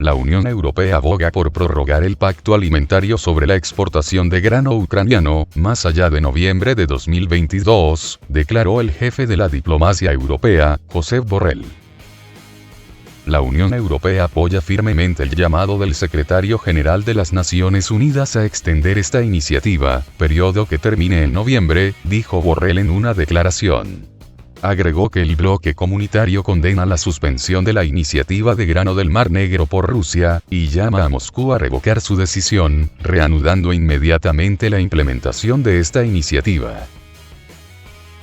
la Unión Europea aboga por prorrogar el pacto alimentario sobre la exportación de grano ucraniano, más allá de noviembre de 2022, declaró el jefe de la diplomacia europea, Josep Borrell. La Unión Europea apoya firmemente el llamado del secretario general de las Naciones Unidas a extender esta iniciativa, periodo que termine en noviembre, dijo Borrell en una declaración. Agregó que el bloque comunitario condena la suspensión de la iniciativa de grano del Mar Negro por Rusia, y llama a Moscú a revocar su decisión, reanudando inmediatamente la implementación de esta iniciativa.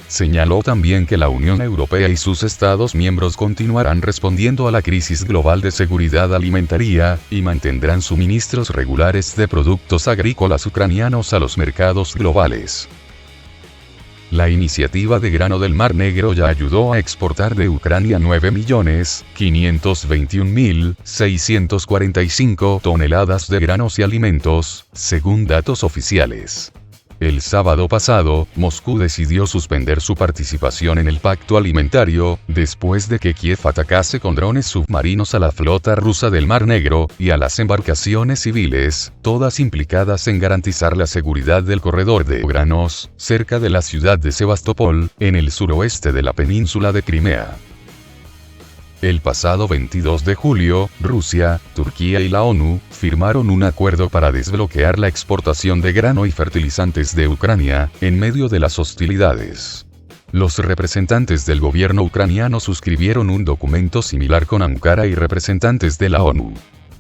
Señaló también que la Unión Europea y sus Estados miembros continuarán respondiendo a la crisis global de seguridad alimentaria, y mantendrán suministros regulares de productos agrícolas ucranianos a los mercados globales. La iniciativa de grano del Mar Negro ya ayudó a exportar de Ucrania 9.521.645 toneladas de granos y alimentos, según datos oficiales. El sábado pasado, Moscú decidió suspender su participación en el pacto alimentario, después de que Kiev atacase con drones submarinos a la flota rusa del Mar Negro, y a las embarcaciones civiles, todas implicadas en garantizar la seguridad del corredor de granos, cerca de la ciudad de Sebastopol, en el suroeste de la península de Crimea. El pasado 22 de julio, Rusia, Turquía y la ONU firmaron un acuerdo para desbloquear la exportación de grano y fertilizantes de Ucrania, en medio de las hostilidades. Los representantes del gobierno ucraniano suscribieron un documento similar con Ankara y representantes de la ONU.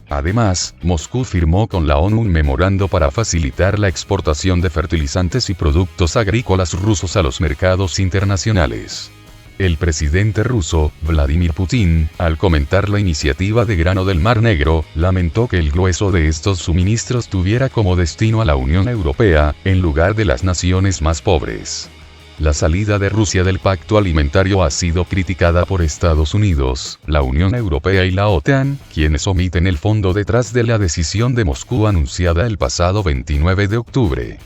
Además, Moscú firmó con la ONU un memorando para facilitar la exportación de fertilizantes y productos agrícolas rusos a los mercados internacionales. El presidente ruso, Vladimir Putin, al comentar la iniciativa de grano del Mar Negro, lamentó que el grueso de estos suministros tuviera como destino a la Unión Europea, en lugar de las naciones más pobres. La salida de Rusia del pacto alimentario ha sido criticada por Estados Unidos, la Unión Europea y la OTAN, quienes omiten el fondo detrás de la decisión de Moscú anunciada el pasado 29 de octubre.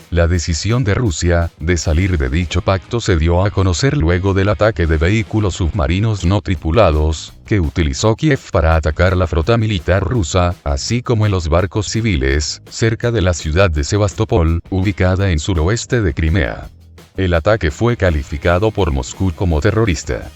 La decisión de Rusia, de salir de dicho pacto se dio a conocer luego del ataque de vehículos submarinos no tripulados, que utilizó Kiev para atacar la flota militar rusa, así como en los barcos civiles, cerca de la ciudad de Sebastopol, ubicada en suroeste de Crimea. El ataque fue calificado por Moscú como terrorista.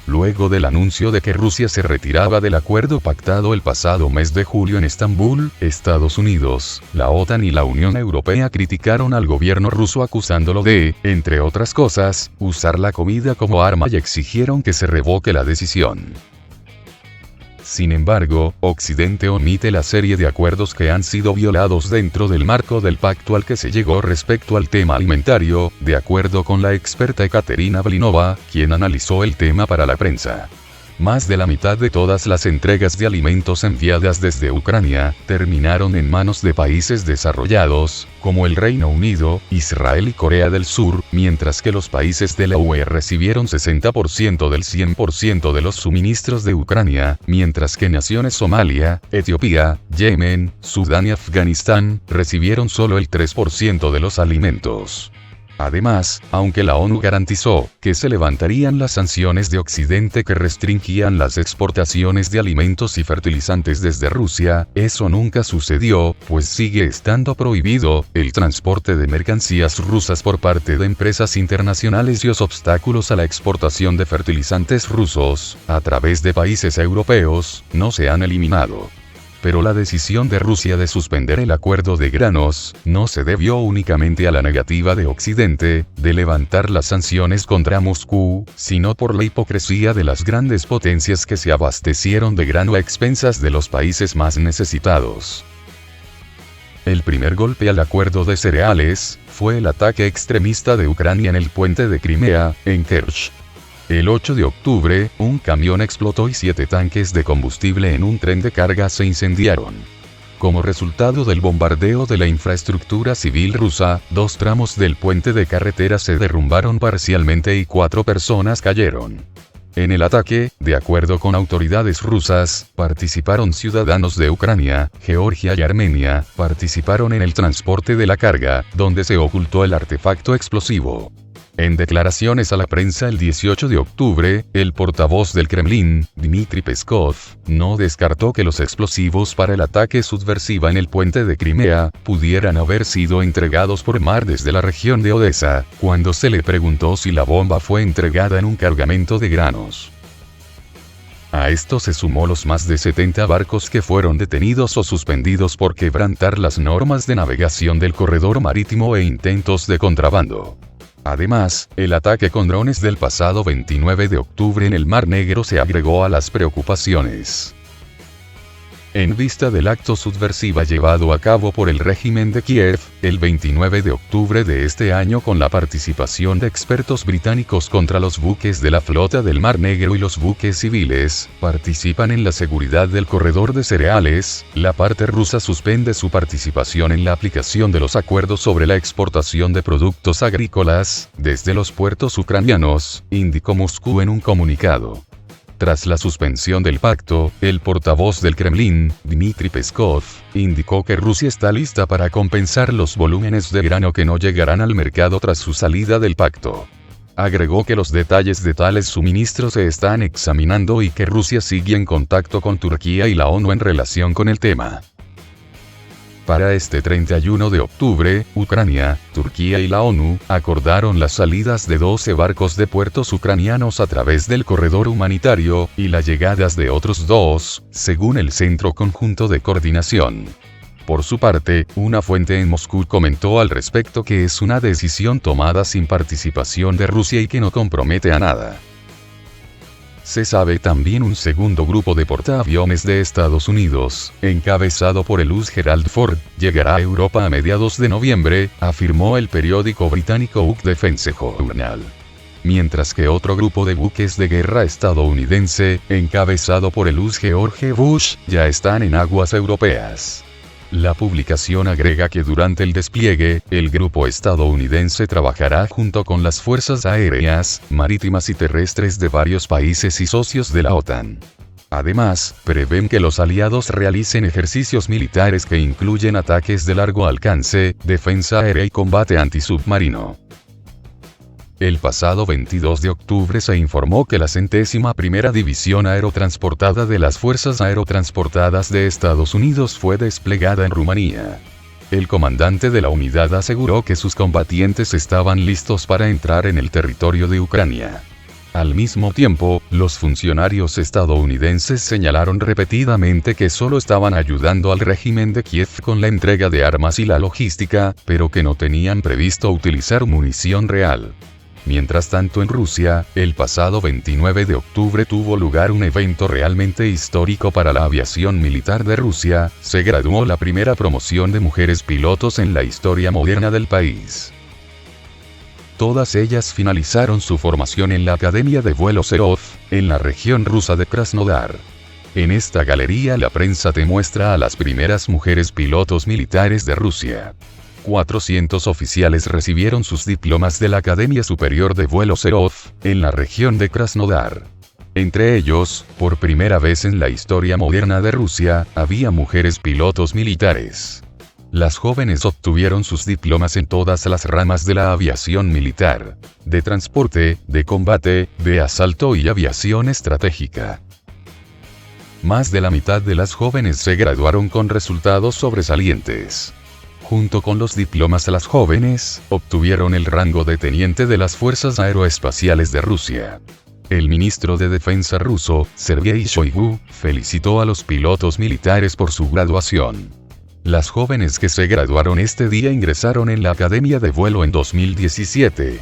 Luego del anuncio de que Rusia se retiraba del acuerdo pactado el pasado mes de julio en Estambul, Estados Unidos, la OTAN y la Unión Europea criticaron al gobierno ruso acusándolo de, entre otras cosas, usar la comida como arma y exigieron que se revoque la decisión. Sin embargo, Occidente omite la serie de acuerdos que han sido violados dentro del marco del pacto al que se llegó respecto al tema alimentario, de acuerdo con la experta Ekaterina Blinova, quien analizó el tema para la prensa. Más de la mitad de todas las entregas de alimentos enviadas desde Ucrania, terminaron en manos de países desarrollados, como el Reino Unido, Israel y Corea del Sur, mientras que los países de la UE recibieron 60% del 100% de los suministros de Ucrania, mientras que naciones Somalia, Etiopía, Yemen, Sudán y Afganistán, recibieron solo el 3% de los alimentos. Además, aunque la ONU garantizó que se levantarían las sanciones de Occidente que restringían las exportaciones de alimentos y fertilizantes desde Rusia, eso nunca sucedió, pues sigue estando prohibido el transporte de mercancías rusas por parte de empresas internacionales y los obstáculos a la exportación de fertilizantes rusos, a través de países europeos, no se han eliminado. Pero la decisión de Rusia de suspender el acuerdo de granos, no se debió únicamente a la negativa de Occidente, de levantar las sanciones contra Moscú, sino por la hipocresía de las grandes potencias que se abastecieron de grano a expensas de los países más necesitados. El primer golpe al acuerdo de cereales, fue el ataque extremista de Ucrania en el puente de Crimea, en Kerch. El 8 de octubre, un camión explotó y 7 tanques de combustible en un tren de carga se incendiaron. Como resultado del bombardeo de la infraestructura civil rusa, 2 tramos del puente de carretera se derrumbaron parcialmente y 4 personas cayeron. En el ataque, de acuerdo con autoridades rusas, participaron ciudadanos de Ucrania, Georgia y Armenia, participaron en el transporte de la carga, donde se ocultó el artefacto explosivo. En declaraciones a la prensa el 18 de octubre, el portavoz del Kremlin, Dmitry Peskov, no descartó que los explosivos para el ataque subversivo en el puente de Crimea pudieran haber sido entregados por mar desde la región de Odessa, cuando se le preguntó si la bomba fue entregada en un cargamento de granos. A esto se sumó los más de 70 barcos que fueron detenidos o suspendidos por quebrantar las normas de navegación del corredor marítimo e intentos de contrabando. Además, el ataque con drones del pasado 29 de octubre en el Mar Negro se agregó a las preocupaciones. En vista del acto subversivo llevado a cabo por el régimen de Kiev, el 29 de octubre de este año con la participación de expertos británicos contra los buques de la flota del Mar Negro y los buques civiles, participan en la seguridad del corredor de cereales, la parte rusa suspende su participación en la aplicación de los acuerdos sobre la exportación de productos agrícolas, desde los puertos ucranianos, indicó Moscú en un comunicado. Tras la suspensión del pacto, el portavoz del Kremlin, Dmitry Peskov, indicó que Rusia está lista para compensar los volúmenes de grano que no llegarán al mercado tras su salida del pacto. Agregó que los detalles de tales suministros se están examinando y que Rusia sigue en contacto con Turquía y la ONU en relación con el tema. Para este 31 de octubre, Ucrania, Turquía y la ONU acordaron las salidas de 12 barcos de puertos ucranianos a través del corredor humanitario, y las llegadas de otros 2, según el Centro Conjunto de Coordinación. Por su parte, una fuente en Moscú comentó al respecto que es una decisión tomada sin participación de Rusia y que no compromete a nada. Se sabe también un segundo grupo de portaaviones de Estados Unidos, encabezado por el US Gerald Ford, llegará a Europa a mediados de noviembre, afirmó el periódico británico UK Defense Journal. Mientras que otro grupo de buques de guerra estadounidense, encabezado por el US George Bush, ya están en aguas europeas. La publicación agrega que durante el despliegue, el grupo estadounidense trabajará junto con las fuerzas aéreas, marítimas y terrestres de varios países y socios de la OTAN. Además, prevén que los aliados realicen ejercicios militares que incluyen ataques de largo alcance, defensa aérea y combate antisubmarino. El pasado 22 de octubre se informó que la 101ª División Aerotransportada de las Fuerzas Aerotransportadas de Estados Unidos fue desplegada en Rumanía. El comandante de la unidad aseguró que sus combatientes estaban listos para entrar en el territorio de Ucrania. Al mismo tiempo, los funcionarios estadounidenses señalaron repetidamente que solo estaban ayudando al régimen de Kiev con la entrega de armas y la logística, pero que no tenían previsto utilizar munición real. Mientras tanto en Rusia, el pasado 29 de octubre tuvo lugar un evento realmente histórico para la aviación militar de Rusia, se graduó la primera promoción de mujeres pilotos en la historia moderna del país. Todas ellas finalizaron su formación en la Academia de Vuelo Serov, en la región rusa de Krasnodar. En esta galería la prensa te muestra a las primeras mujeres pilotos militares de Rusia. 400 oficiales recibieron sus diplomas de la Academia Superior de Vuelo Serov, en la región de Krasnodar. Entre ellos, por primera vez en la historia moderna de Rusia, había mujeres pilotos militares. Las jóvenes obtuvieron sus diplomas en todas las ramas de la aviación militar, de transporte, de combate, de asalto y aviación estratégica. Más de la mitad de las jóvenes se graduaron con resultados sobresalientes. Junto con los diplomas, las jóvenes obtuvieron el rango de teniente de las Fuerzas Aeroespaciales de Rusia. El ministro de Defensa ruso, Sergei Shoigu, felicitó a los pilotos militares por su graduación. Las jóvenes que se graduaron este día ingresaron en la Academia de Vuelo en 2017.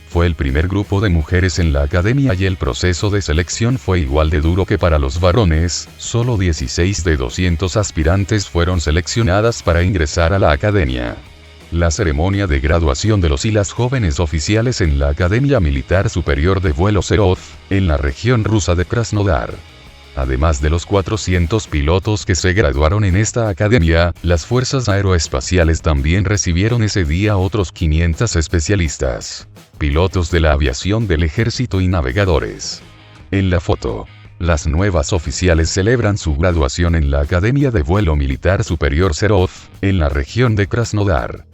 Fue el primer grupo de mujeres en la academia y el proceso de selección fue igual de duro que para los varones, solo 16 de 200 aspirantes fueron seleccionadas para ingresar a la academia. La ceremonia de graduación de los y las jóvenes oficiales en la Academia Militar Superior de Vuelo Serov, en la región rusa de Krasnodar. Además de los 400 pilotos que se graduaron en esta academia, las fuerzas aeroespaciales también recibieron ese día otros 500 especialistas, pilotos de la aviación del ejército y navegadores. En la foto, las nuevas oficiales celebran su graduación en la Academia de Vuelo Militar Superior Serov, en la región de Krasnodar.